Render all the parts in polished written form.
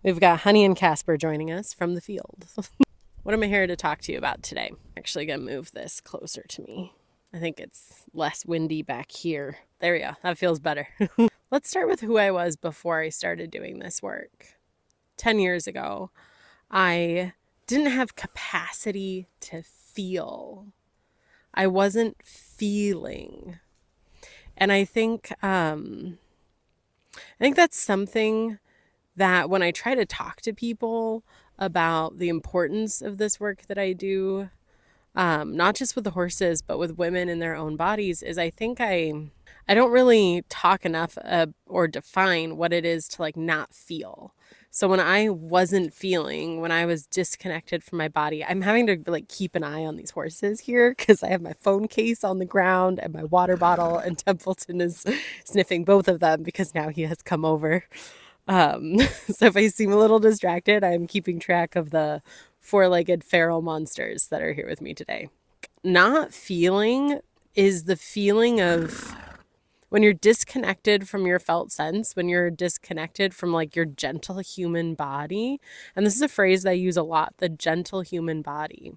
We've got Honey and Casper joining us from the field. What am I here to talk to you about today? I'm actually going to move this closer to me. I think it's less windy back here. There we go. That feels better. Let's start with who I was before I started doing this work. 10 years ago, I didn't have capacity to feel. I wasn't feeling. And I think that's something that when I try to talk to people about the importance of this work that I do, not just with the horses, but with women in their own bodies, is I don't really talk enough or define what it is to like not feel. So when I wasn't feeling, when I was disconnected from my body, I'm having to like keep an eye on these horses here because I have my phone case on the ground and my water bottle, and Templeton is sniffing both of them because now he has come over. So if I seem a little distracted, I'm keeping track of the four-legged feral monsters that are here with me today. Not feeling is the feeling of when you're disconnected from your felt sense, when you're disconnected from like your gentle human body. And this is a phrase that I use a lot, the gentle human body.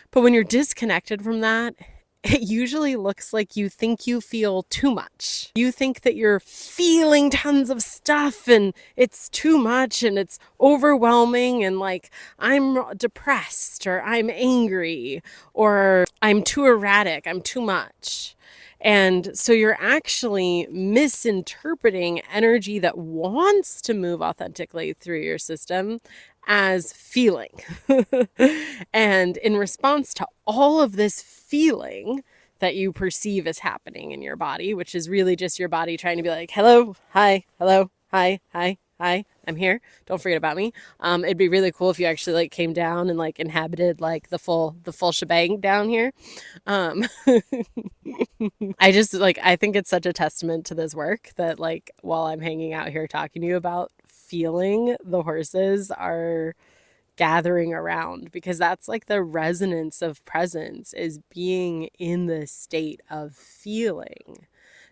But when you're disconnected from that, it usually looks like you think you feel too much. You think that you're feeling tons of stuff and it's too much and it's overwhelming, and like I'm depressed or I'm angry or I'm too erratic, I'm too much. And so you're actually misinterpreting energy that wants to move authentically through your system as feeling. And in response to all of this feeling that you perceive as happening in your body, which is really just your body trying to be like, hello, hi, hello, hi, hi, hi, I'm here. Don't forget about me. It'd be really cool if you actually like came down and like inhabited like the full shebang down here. Um, I think it's such a testament to this work that like while I'm hanging out here talking to you about feeling, the horses are gathering around, because that's like the resonance of presence, is being in the state of feeling,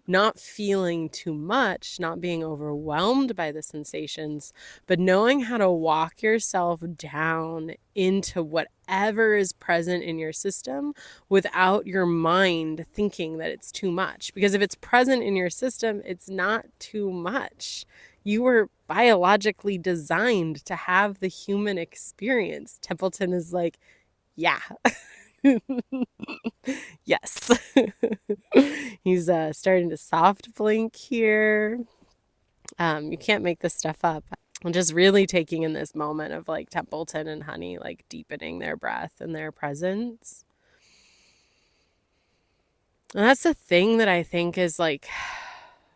not feeling too much, not being overwhelmed by the sensations, but knowing how to walk yourself down into whatever is present in your system without your mind thinking that it's too much. Because if it's present in your system, it's not too much. You were biologically designed to have the human experience. Templeton is like, yeah. Yes. He's starting to soft blink here. You can't make this stuff up. I'm just really taking in this moment of like Templeton and Honey, like deepening their breath and their presence. And that's the thing that I think is like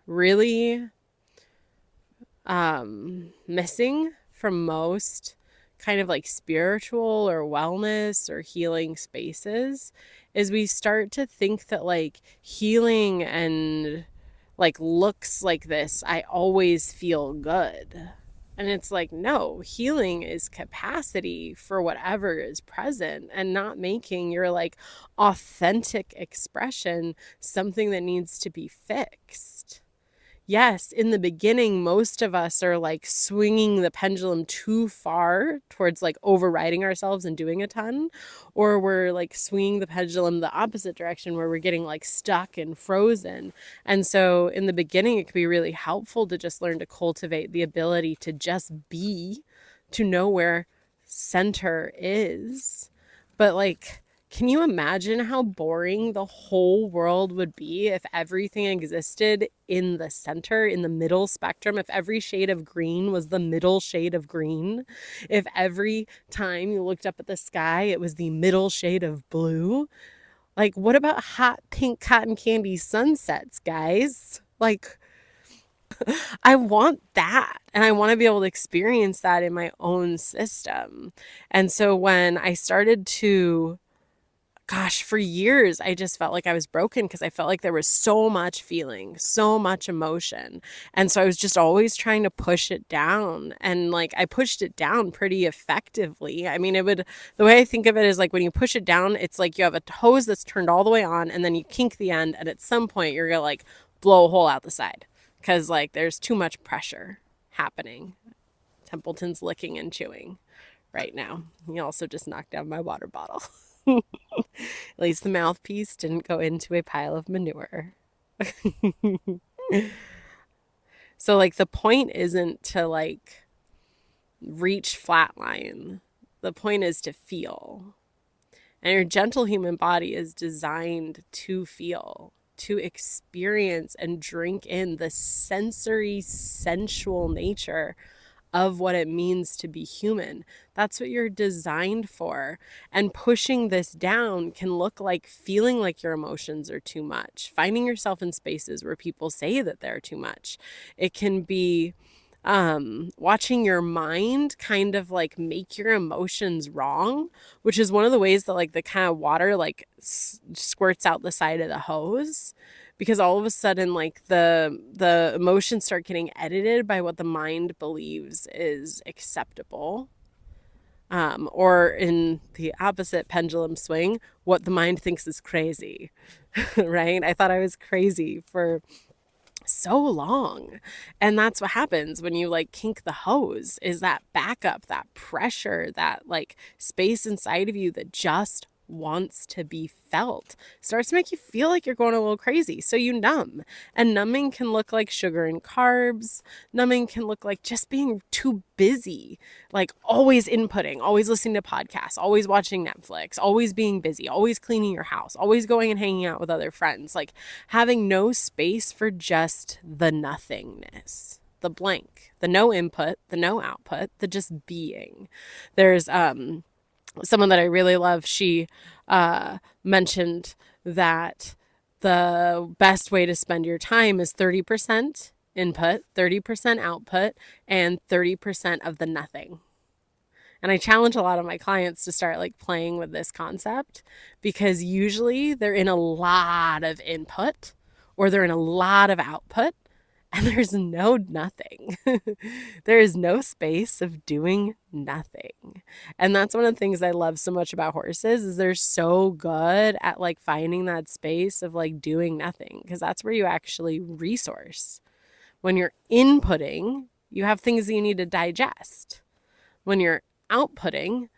really missing from most kind of like spiritual or wellness or healing spaces, is we start to think that like healing and like looks like this, I always feel good. And it's like, no, healing is capacity for whatever is present and not making your like authentic expression something that needs to be fixed. Yes, in the beginning, most of us are like swinging the pendulum too far towards like overriding ourselves and doing a ton, or we're like swinging the pendulum the opposite direction where we're getting like stuck and frozen. And so in the beginning, it could be really helpful to just learn to cultivate the ability to just be, to know where center is. But like, can you imagine how boring the whole world would be if everything existed in the center, in the middle spectrum? If every shade of green was the middle shade of green? If every time you looked up at the sky, it was the middle shade of blue? Like, what about hot pink cotton candy sunsets, guys? Like, I want that. And I want to be able to experience that in my own system. And so when I started to, gosh, for years, I just felt like I was broken because I felt like there was so much feeling, so much emotion. And so I was just always trying to push it down. And like I pushed it down pretty effectively. I mean, the way I think of it is like when you push it down, it's like you have a hose that's turned all the way on and then you kink the end. And at some point, you're going to like blow a hole out the side because like there's too much pressure happening. Templeton's licking and chewing right now. He also just knocked down my water bottle. At least the mouthpiece didn't go into a pile of manure. So like the point isn't to like reach flatline. The point is to feel. And your gentle human body is designed to feel, to experience and drink in the sensory, sensual nature of what it means to be human. That's what you're designed for. And pushing this down can look like feeling like your emotions are too much, finding yourself in spaces where people say that they're too much. It can be watching your mind kind of like make your emotions wrong, which is one of the ways that like the kind of water like squirts out the side of the hose, because all of a sudden like the emotions start getting edited by what the mind believes is acceptable, or in the opposite pendulum swing, what the mind thinks is crazy. Right? I thought I was crazy for so long. And that's what happens when you like kink the hose, is that backup, that pressure, that like space inside of you that just wants to be felt starts to make you feel like you're going a little crazy. So you numb. And numbing can look like sugar and carbs. Numbing can look like just being too busy, like always inputting, always listening to podcasts, always watching Netflix, always being busy, always cleaning your house, always going and hanging out with other friends, like having no space for just the nothingness, the blank, the no input, the no output, the just being. There's someone that I really love, she mentioned that the best way to spend your time is 30% input, 30% output, and 30% of the nothing. And I challenge a lot of my clients to start like playing with this concept, because usually they're in a lot of input or they're in a lot of output, and there's no nothing. There is no space of doing nothing. And that's one of the things I love so much about horses, is they're so good at like finding that space of like doing nothing, because that's where you actually resource. When you're inputting, you have things that you need to digest. When you're outputting,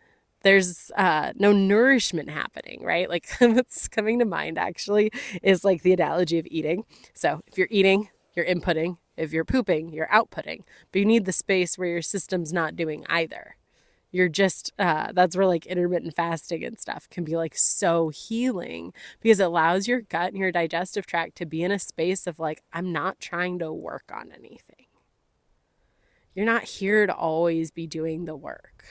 there's no nourishment happening, right? Like what's coming to mind actually is like the analogy of eating. So if you're eating, you're inputting. If you're pooping, you're outputting. But you need the space where your system's not doing either. You're just, that's where like intermittent fasting and stuff can be like so healing, because it allows your gut and your digestive tract to be in a space of like, I'm not trying to work on anything. You're not here to always be doing the work.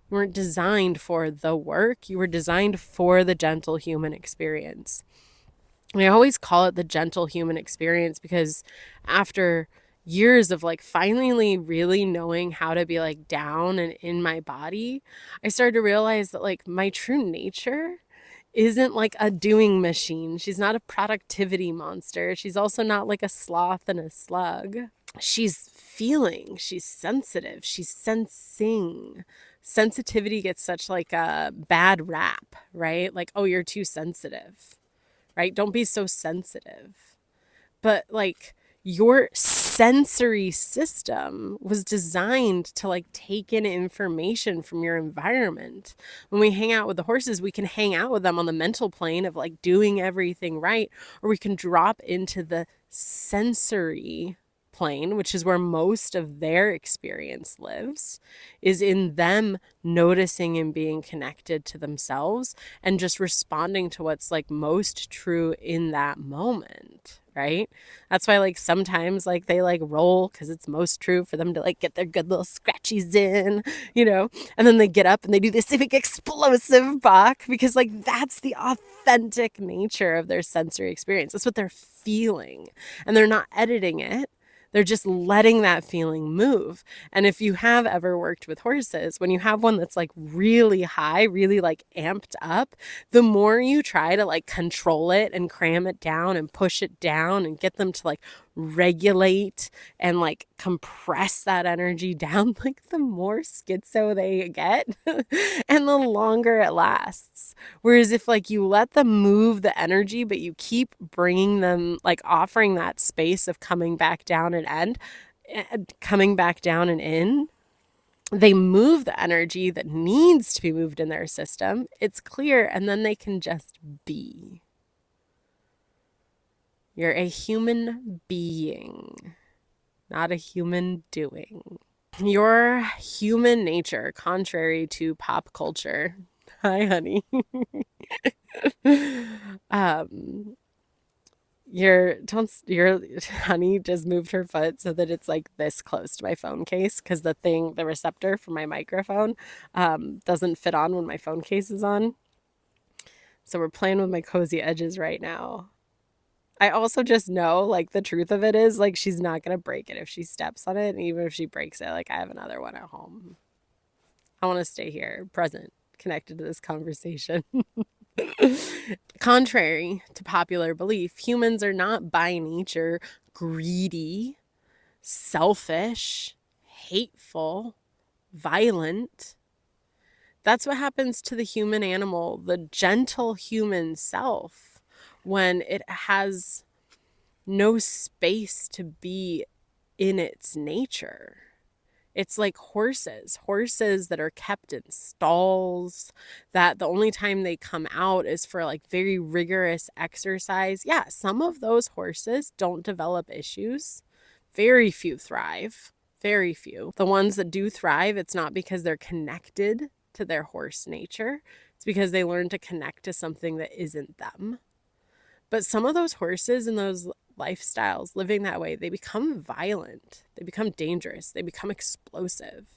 You weren't designed for the work. You were designed for the gentle human experience. I always call it the gentle human experience, because after years of like finally really knowing how to be like down and in my body, I started to realize that like my true nature isn't like a doing machine. She's not a productivity monster. She's also not like a sloth and a slug. She's feeling, she's sensitive, she's sensing. Sensitivity gets such like a bad rap, right? Like, oh, you're too sensitive. Right? Don't be so sensitive. But like your sensory system was designed to like take in information from your environment. When we hang out with the horses, we can hang out with them on the mental plane of like doing everything right, or we can drop into the sensory plane, which is where most of their experience lives, is in them noticing and being connected to themselves and just responding to what's like most true in that moment, right? That's why like sometimes like they like roll because it's most true for them to like get their good little scratchies in, you know, and then they get up and they do this big explosive balk, because like that's the authentic nature of their sensory experience. That's what they're feeling, and they're not editing it. They're just letting that feeling move. And if you have ever worked with horses, when you have one that's like really high, really like amped up, the more you try to like control it and cram it down and push it down and get them to like regulate and like compress that energy down, like the more schizo they get and the longer it lasts. Whereas if like you let them move the energy, but you keep bringing them, like offering that space of coming back down and coming back down and in, They move the energy that needs to be moved in their system. It's clear, and then they can just be. You're a human being, not a human doing. Your human nature, contrary to pop culture. Hi, honey. Your honey just moved her foot so that it's like this close to my phone case because the receptor for my microphone doesn't fit on when my phone case is on. So we're playing with my cozy edges right now. I also just know, like, the truth of it is, like, she's not going to break it if she steps on it. And even if she breaks it, like, I have another one at home. I want to stay here, present, connected to this conversation. Contrary to popular belief, humans are not by nature greedy, selfish, hateful, violent. That's what happens to the human animal, the gentle human self, when it has no space to be in its nature. It's like horses that are kept in stalls, that the only time they come out is for like very rigorous exercise. Yeah, some of those horses don't develop issues. Very few thrive. Very few. The ones that do thrive, it's not because they're connected to their horse nature. It's because they learn to connect to something that isn't them. But some of those horses and those lifestyles living that way, they become violent, they become dangerous, they become explosive.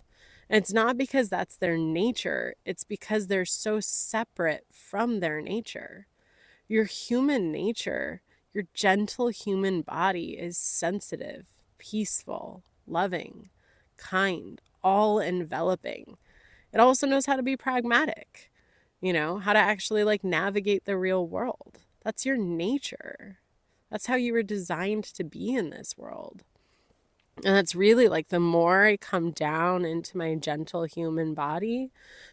And it's not because that's their nature, it's because they're so separate from their nature. Your human nature, your gentle human body is sensitive, peaceful, loving, kind, all enveloping. It also knows how to be pragmatic, how to actually like navigate the real world. That's your nature. That's how you were designed to be in this world. And that's really like the more I come down into my gentle human body,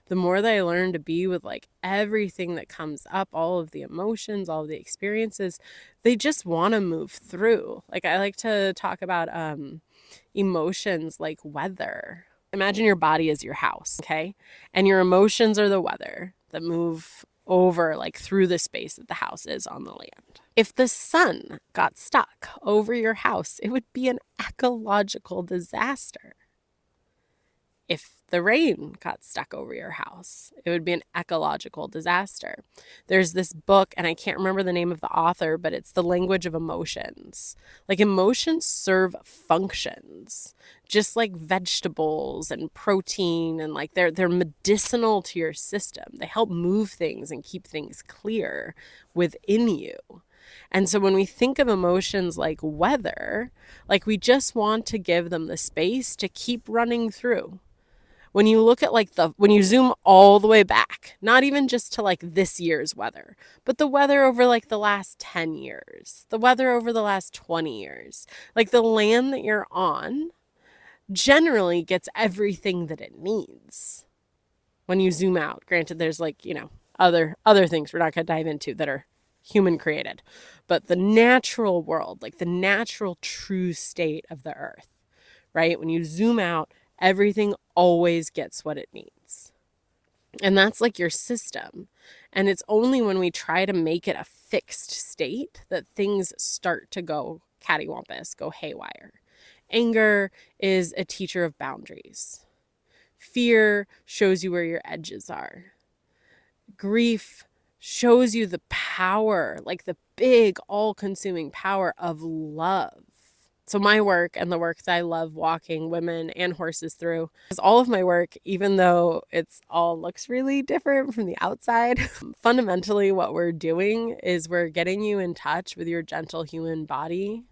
the more that I learn to be with like everything that comes up, all of the emotions, all of the experiences, they just want to move through. Like I like to talk about emotions like weather. Imagine your body is your house, okay? And your emotions are the weather that move over like through the space that the house is on the land. If the sun got stuck over your house, it would be an ecological disaster. If the rain got stuck over your house, it would be an ecological disaster. There's this book, and I can't remember the name of the author, but it's The Language of Emotions. Like emotions serve functions, just like vegetables and protein, and like they're medicinal to your system. They help move things and keep things clear within you. And so when we think of emotions like weather, like we just want to give them the space to keep running through. When you look at like when you zoom all the way back, not even just to like this year's weather, but the weather over like the last 10 years, the weather over the last 20 years, like the land that you're on generally gets everything that it needs. When you zoom out, granted there's like, other things we're not going to dive into that are human created, but the natural world, like the natural true state of the earth, right? When you zoom out, everything always gets what it needs. And that's like your system. And it's only when we try to make it a fixed state that things start to go cattywampus, go haywire. Anger is a teacher of boundaries. Fear shows you where your edges are. Grief shows you the power, like the big, all-consuming power of love. So my work and the work that I love walking women and horses through is all of my work, even though it's all looks really different from the outside. Fundamentally, what we're doing is we're getting you in touch with your gentle human body,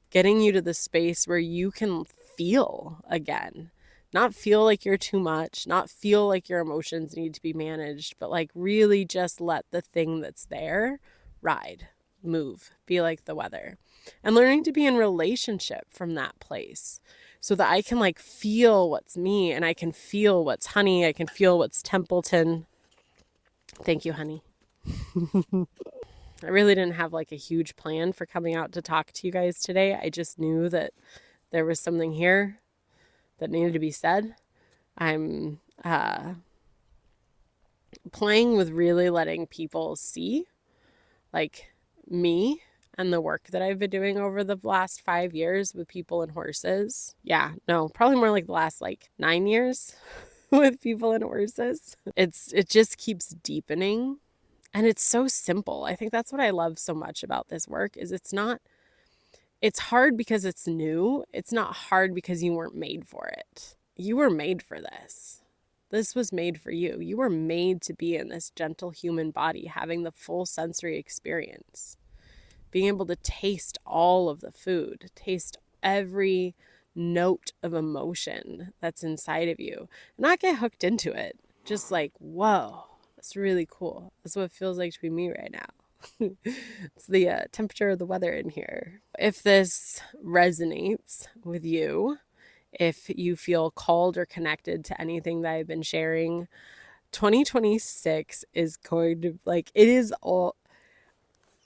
getting you to the space where you can feel again. Not feel like you're too much, not feel like your emotions need to be managed, but like really just let the thing that's there ride, move, be like the weather. And learning to be in relationship from that place so that I can like feel what's me and I can feel what's honey, I can feel what's Templeton. Thank you, honey. I really didn't have like a huge plan for coming out to talk to you guys today. I just knew that there was something here that needed to be said. I'm playing with really letting people see like me and the work that I've been doing over the last 5 years with people and horses. Yeah, no, probably more like the last like 9 years with people and horses. It just keeps deepening, and it's so simple. I think that's what I love so much about this work is it's hard because it's new. It's not hard because you weren't made for it. You were made for this. This was made for you. You were made to be in this gentle human body, having the full sensory experience, being able to taste all of the food, taste every note of emotion that's inside of you, and not get hooked into it. Just like, whoa, that's really cool. That's what it feels like to be me right now. It's the temperature of the weather in here. If this resonates with you, if you feel called or connected to anything that I've been sharing, 2026 is going to, like, it is all,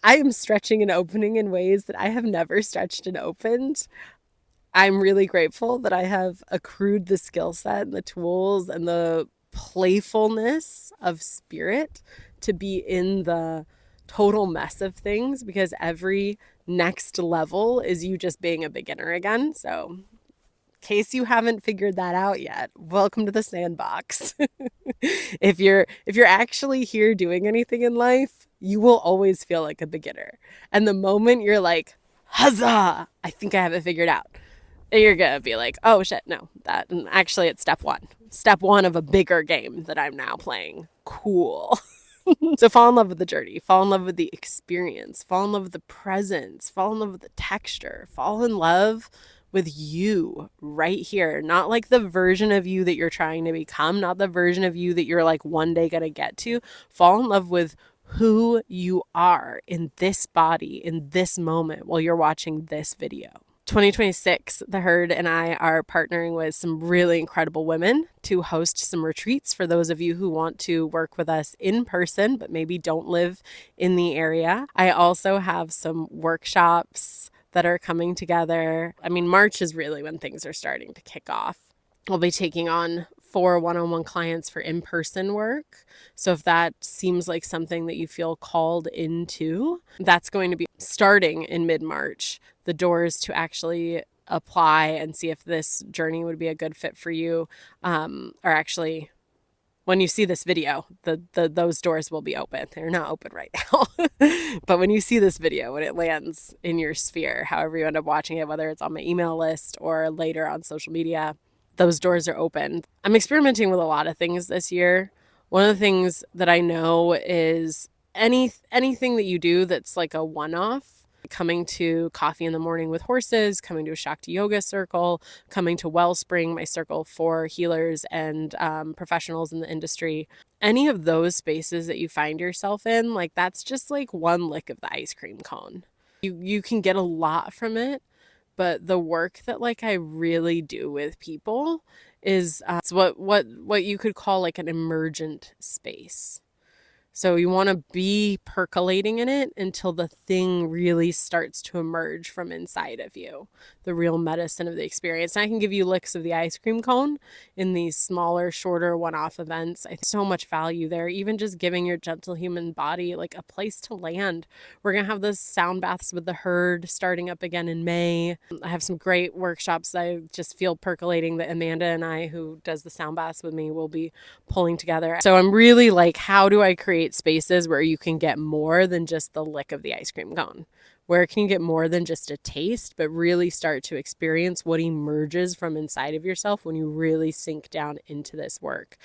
I am stretching and opening in ways that I have never stretched and opened. I'm really grateful that I have accrued the skill set and the tools and the playfulness of spirit to be in the total mess of things, because every next level is you just being a beginner again. So, in case you haven't figured that out yet, welcome to the sandbox. If you're actually here doing anything in life, you will always feel like a beginner. And the moment you're like, huzzah, I think I have it figured out, you're gonna be like, oh shit, no, that, and actually it's step one of a bigger game that I'm now playing. Cool. So fall in love with the journey, fall in love with the experience, fall in love with the presence, fall in love with the texture, fall in love with you right here. Not like the version of you that you're trying to become, not the version of you that you're like one day gonna get to. Fall in love with who you are in this body, in this moment while you're watching this video. 2026, the Herd and I are partnering with some really incredible women to host some retreats for those of you who want to work with us in person, but maybe don't live in the area. I also have some workshops that are coming together. I mean, March is really when things are starting to kick off. I'll be taking on 4 one-on-one clients for in-person work. So if that seems like something that you feel called into, that's going to be starting in mid-March. The doors to actually apply and see if this journey would be a good fit for you are actually, when you see this video, those doors will be open. They're not open right now. But when you see this video, when it lands in your sphere, however you end up watching it, whether it's on my email list or later on social media, those doors are open. I'm experimenting with a lot of things this year. One of the things that I know is anything that you do that's like a one-off, coming to Coffee in the Morning with Horses, coming to a Shakti Yoga circle, coming to Wellspring, my circle for healers and professionals in the industry. Any of those spaces that you find yourself in, like that's just like one lick of the ice cream cone. You can get a lot from it, but the work that like I really do with people is it's what you could call like an emergent space. So you want to be percolating in it until the thing really starts to emerge from inside of you, the real medicine of the experience. And I can give you licks of the ice cream cone in these smaller, shorter one-off events. I think so much value there, even just giving your gentle human body like a place to land. We're going to have those sound baths with the Herd starting up again in May. I have some great workshops that I just feel percolating that Amanda and I, who does the sound baths with me, will be pulling together. So I'm really like, how do I create spaces where you can get more than just the lick of the ice cream cone? Where can you get more than just a taste, but really start to experience what emerges from inside of yourself when you really sink down into this work?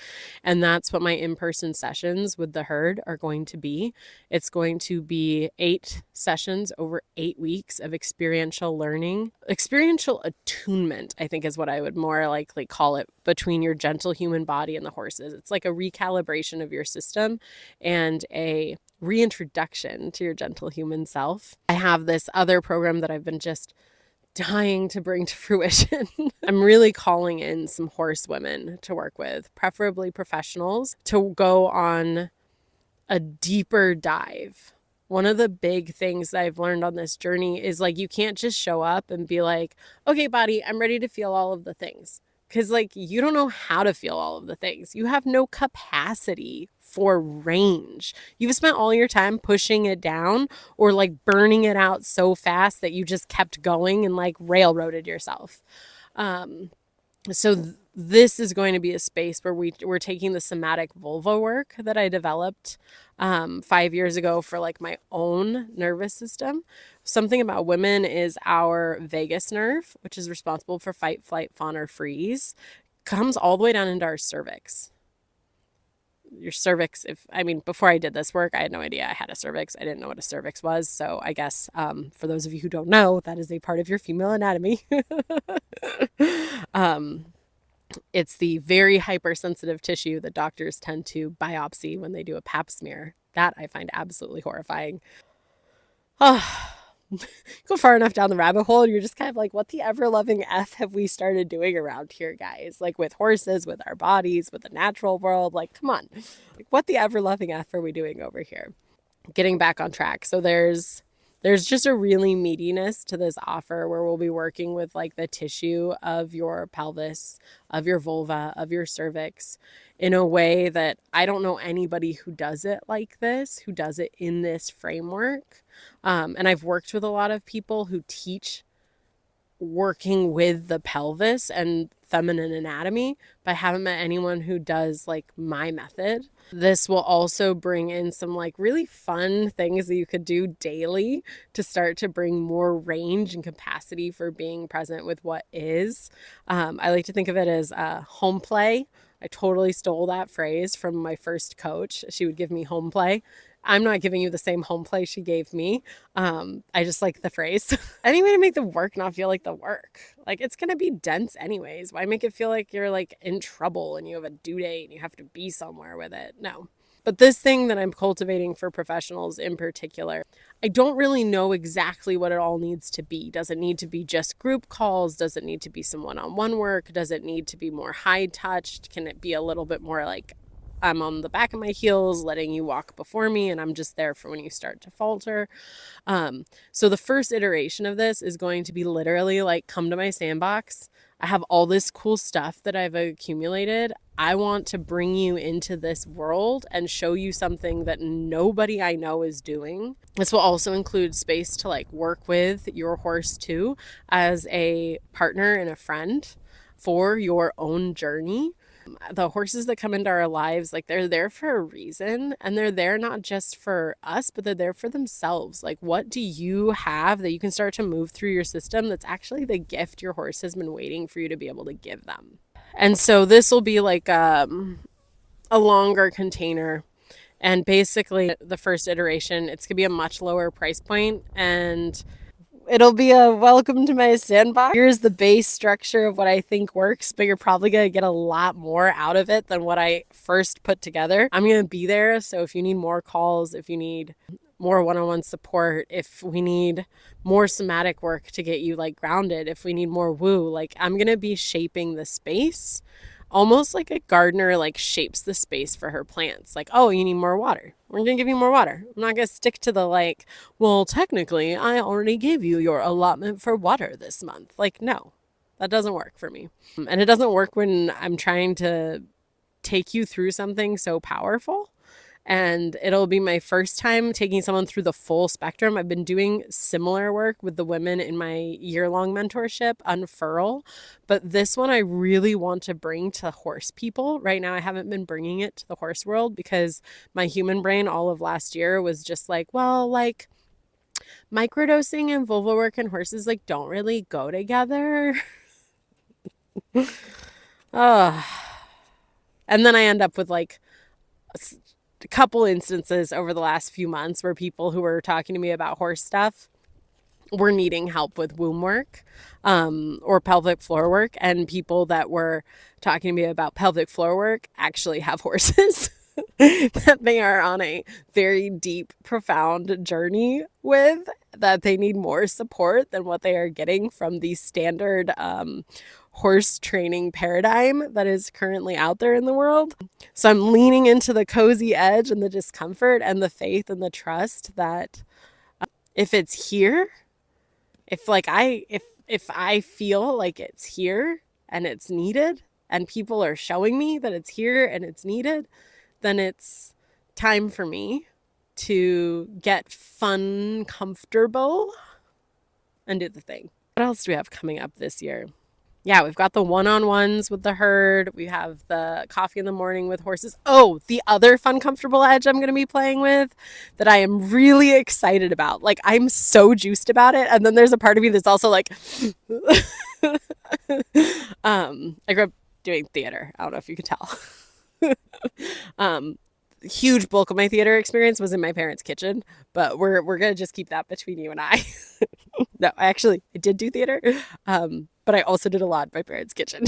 And that's what my in-person sessions with the Herd are going to be. It's going to be 8 sessions over 8 weeks of experiential learning. Experiential attunement, I think, is what I would more likely call it, between your gentle human body and the horses. It's like a recalibration of your system and a reintroduction to your gentle human self. I have this other program that I've been just dying to bring to fruition. I'm really calling in some horse women to work with, preferably professionals, to go on a deeper dive. One of the big things that I've learned on this journey is like, you can't just show up and be like, okay, body, I'm ready to feel all of the things. because like you don't know how to feel all of the things. You have no capacity for range. You've spent all your time pushing it down or like burning it out so fast that you just kept going and like railroaded yourself. So this is going to be a space where we're taking the somatic vulva work that I developed 5 years ago for like my own nervous system. Something about women is our vagus nerve, which is responsible for fight, flight, fawn, or freeze, comes all the way down into our cervix. Your cervix, before I did this work, I had no idea I had a cervix. I didn't know what a cervix was. So I guess for those of you who don't know, that is a part of your female anatomy. It's the very hypersensitive tissue that doctors tend to biopsy when they do a pap smear. That I find absolutely horrifying. Go far enough down the rabbit hole and you're just kind of like, what the ever-loving F have we started doing around here, guys? Like with horses, with our bodies, with the natural world. Like, come on. Like, what the ever-loving F are we doing over here? Getting back on track. So there's just a really meatiness to this offer where we'll be working with like the tissue of your pelvis, of your vulva, of your cervix in a way that I don't know anybody who does it like this, who does it in this framework. And I've worked with a lot of people who teach working with the pelvis and feminine anatomy, but I haven't met anyone who does like my method. This will also bring in some like really fun things that you could do daily to start to bring more range and capacity for being present with what is. I like to think of it as home play. I totally stole that phrase from my first coach. She would give me home play. I'm not giving you the same home play she gave me. I just like the phrase. Any way to make the work not feel like the work. Like it's going to be dense anyways. Why make it feel like you're like in trouble and you have a due date and you have to be somewhere with it? No. But this thing that I'm cultivating for professionals in particular, I don't really know exactly what it all needs to be. Does it need to be just group calls? Does it need to be some one-on-one work? Does it need to be more high touched? Can it be a little bit more like I'm on the back of my heels, letting you walk before me, and I'm just there for when you start to falter? So the first iteration of this is going to be literally like, come to my sandbox. I have all this cool stuff that I've accumulated. I want to bring you into this world and show you something that nobody I know is doing. This will also include space to like work with your horse too, as a partner and a friend for your own journey. The horses that come into our lives, like they're there for a reason, and they're there not just for us, but they're there for themselves. Like, what do you have that you can start to move through your system that's actually the gift your horse has been waiting for you to be able to give them? And so this will be like a longer container. And basically the first iteration, it's gonna be a much lower price point, and it'll be a welcome to my sandbox. Here's the base structure of what I think works, but you're probably going to get a lot more out of it than what I first put together. I'm going to be there. So if you need more calls, if you need more one-on-one support, if we need more somatic work to get you like grounded, if we need more woo, like I'm going to be shaping the space almost like a gardener like shapes the space for her plants. Like, oh, you need more water. We're going to give you more water. I'm not going to stick to the like, well, technically I already gave you your allotment for water this month. Like, no, that doesn't work for me. And it doesn't work when I'm trying to take you through something so powerful. And it'll be my first time taking someone through the full spectrum. I've been doing similar work with the women in my year-long mentorship, Unfurl. But this one I really want to bring to horse people. Right now I haven't been bringing it to the horse world because my human brain all of last year was just like, well, like microdosing and vulva work and horses like don't really go together. And then I end up with like a couple instances over the last few months where people who were talking to me about horse stuff were needing help with womb work or pelvic floor work, and people that were talking to me about pelvic floor work actually have horses that they are on a very deep, profound journey with, that they need more support than what they are getting from the standard horse training paradigm that is currently out there in the world. So I'm leaning into the cozy edge and the discomfort and the faith and the trust that if it's here, if I feel like it's here and it's needed, and people are showing me that it's here and it's needed, then it's time for me to get fun, comfortable, and do the thing. What else do we have coming up this year? Yeah, we've got the one-on-ones with the herd. We have the coffee in the morning with horses. Oh, the other fun, comfortable edge I'm going to be playing with that I am really excited about. Like, I'm so juiced about it. And then there's a part of me that's also like, I grew up doing theater. I don't know if you could tell. Huge bulk of my theater experience was in my parents' kitchen, but we're going to just keep that between you and I. No, I did do theater, but I also did a lot in my parents' kitchen.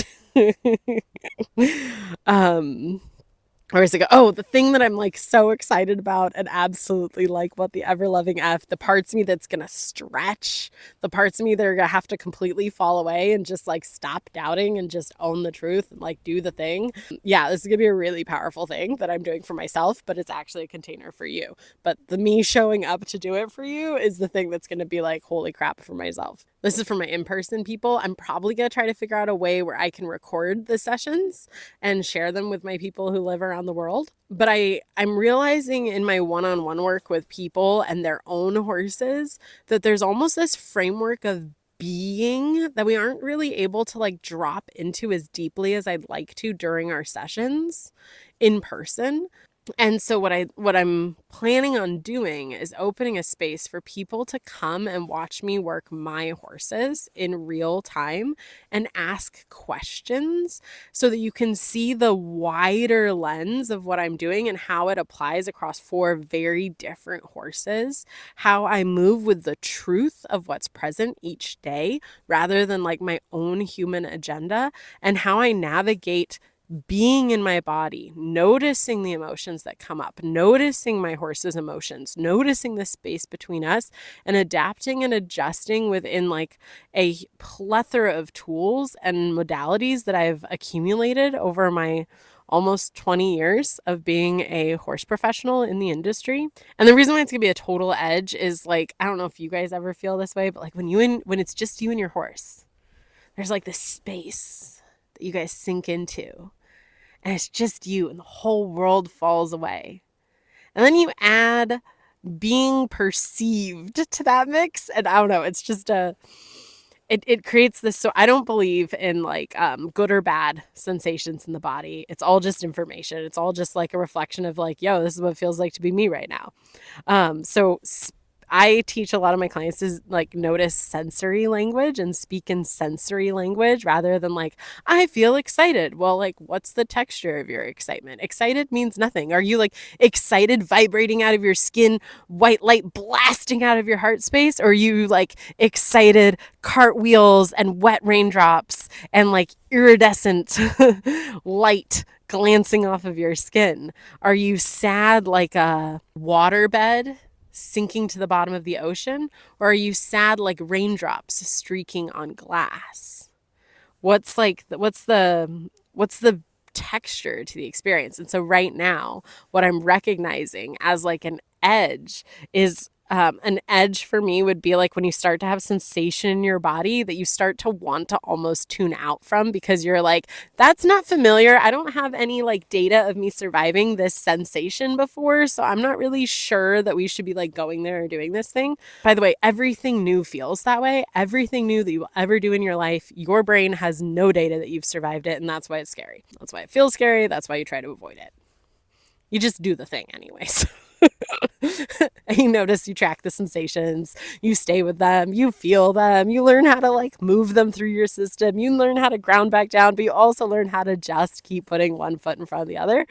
Where was it go? Oh, the thing that I'm like so excited about and absolutely like what the ever-loving F, the parts of me that's gonna stretch, the parts of me that are gonna have to completely fall away and just like stop doubting and just own the truth and like do the thing. Yeah, this is gonna be a really powerful thing that I'm doing for myself, but it's actually a container for you. But the me showing up to do it for you is the thing that's gonna be like, holy crap, for myself. This is for my in-person people. I'm probably gonna try to figure out a way where I can record the sessions and share them with my people who live around the world. But I'm realizing in my one-on-one work with people and their own horses that there's almost this framework of being that we aren't really able to like drop into as deeply as I'd like to during our sessions in person. And so what I'm planning on doing is opening a space for people to come and watch me work my horses in real time and ask questions so that you can see the wider lens of what I'm doing and how it applies across 4 very different horses, how I move with the truth of what's present each day rather than like my own human agenda, and how I navigate being in my body, noticing the emotions that come up, noticing my horse's emotions, noticing the space between us, and adapting and adjusting within like a plethora of tools and modalities that I've accumulated over my almost 20 years of being a horse professional in the industry. And the reason why it's gonna be a total edge is like, I don't know if you guys ever feel this way, but like when it's just you and your horse, there's like this space that you guys sink into. And it's just you and the whole world falls away. And then you add being perceived to that mix. And I don't know, it's just it creates this. So I don't believe in like good or bad sensations in the body. It's all just information. It's all just like a reflection of like, yo, this is what it feels like to be me right now. So I teach a lot of my clients to like notice sensory language and speak in sensory language rather than like, I feel excited. Well, like, what's the texture of your excitement? Excited means nothing. Are you like excited vibrating out of your skin, white light blasting out of your heart space? Or are you like excited cartwheels and wet raindrops and like iridescent light glancing off of your skin? Are you sad like a waterbed sinking to the bottom of the ocean? Or are you sad like raindrops streaking on glass? What's the texture to the experience? And so right now, what I'm recognizing as like an edge is an edge for me would be like when you start to have sensation in your body that you start to want to almost tune out from, because you're like, that's not familiar. I don't have any like data of me surviving this sensation before, so I'm not really sure that we should be like going there or doing this thing. By the way, everything new feels that way. Everything new that you will ever do in your life, your brain has no data that you've survived it, and that's why it's scary. That's why it feels scary. That's why you try to avoid it. You just do the thing anyways. And you notice, you track the sensations, you stay with them, you feel them, you learn how to like move them through your system, you learn how to ground back down, but you also learn how to just keep putting one foot in front of the other,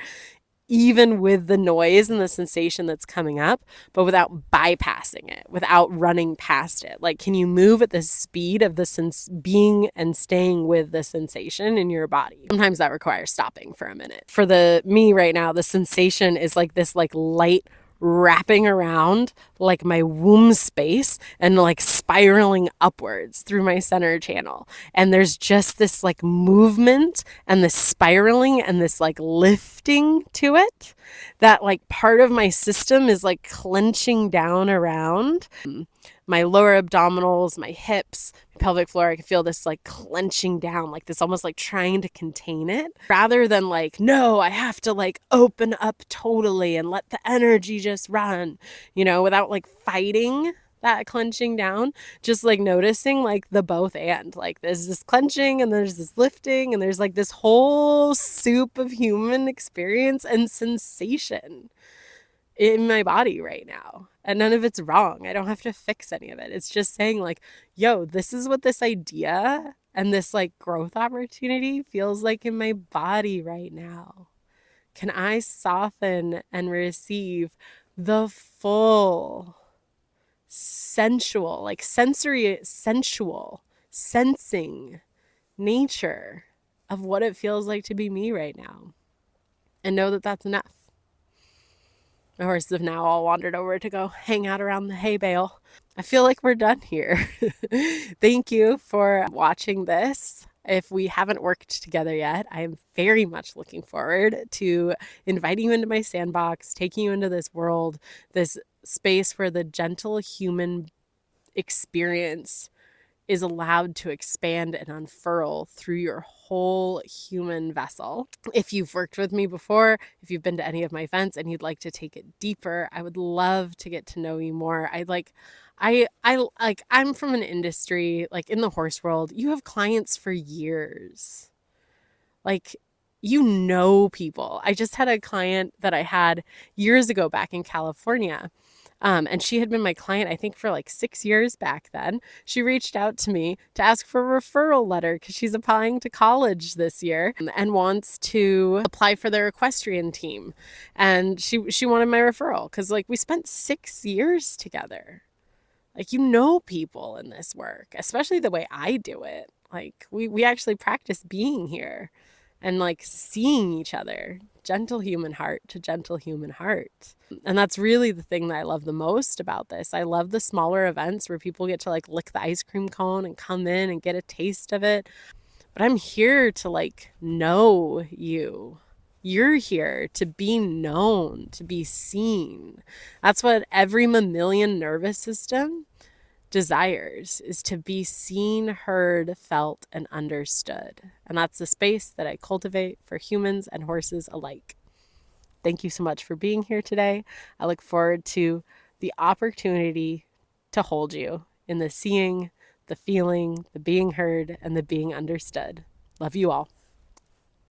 even with the noise and the sensation that's coming up, but without bypassing it, without running past it. Like, can you move at the speed of the being and staying with the sensation in your body? Sometimes that requires stopping for a minute. For me right now, the sensation is like this like light wrapping around like my womb space and like spiraling upwards through my center channel. And there's just this like movement and this spiraling and this like lifting to it that like part of my system is like clenching down around. my lower abdominals, my hips, my pelvic floor. I can feel this like clenching down, like this almost like trying to contain it, rather than like, no, I have to like open up totally and let the energy just run, without like fighting that clenching down, just like noticing like the both and like there's this clenching and there's this lifting and there's like this whole soup of human experience and sensation in my body right now. And none of it's wrong. I don't have to fix any of it. It's just saying like, yo, this is what this idea and this like growth opportunity feels like in my body right now. Can I soften and receive the full sensual, like sensory, sensual, sensing nature of what it feels like to be me right now, and know that that's enough. My horses have now all wandered over to go hang out around the hay bale. I feel like we're done here. Thank you for watching this. If we haven't worked together yet, I am very much looking forward to inviting you into my sandbox, taking you into this world, this space where the gentle human experience is allowed to expand and unfurl through your whole human vessel. If you've worked with me before, if you've been to any of my events and you'd like to take it deeper, I would love to get to know you more. I'm from an industry, like in the horse world, you have clients for years. Like, people. I just had a client that I had years ago back in California. And she had been my client, I think, for like 6 years back then. She reached out to me to ask for a referral letter because she's applying to college this year and wants to apply for their equestrian team. And she wanted my referral because like we spent 6 years together. Like, people in this work, especially the way I do it. Like we actually practice being here and like seeing each other, gentle human heart to gentle human heart. And that's really the thing that I love the most about this. I love the smaller events where people get to like lick the ice cream cone and come in and get a taste of it. But I'm here to like know you. You're here to be known, to be seen. That's what every mammalian nervous system desires, is to be seen, heard, felt, and understood. And that's the space that I cultivate for humans and horses alike. Thank you so much for being here today. I look forward to the opportunity to hold you in the seeing, the feeling, the being heard, and the being understood. Love you all.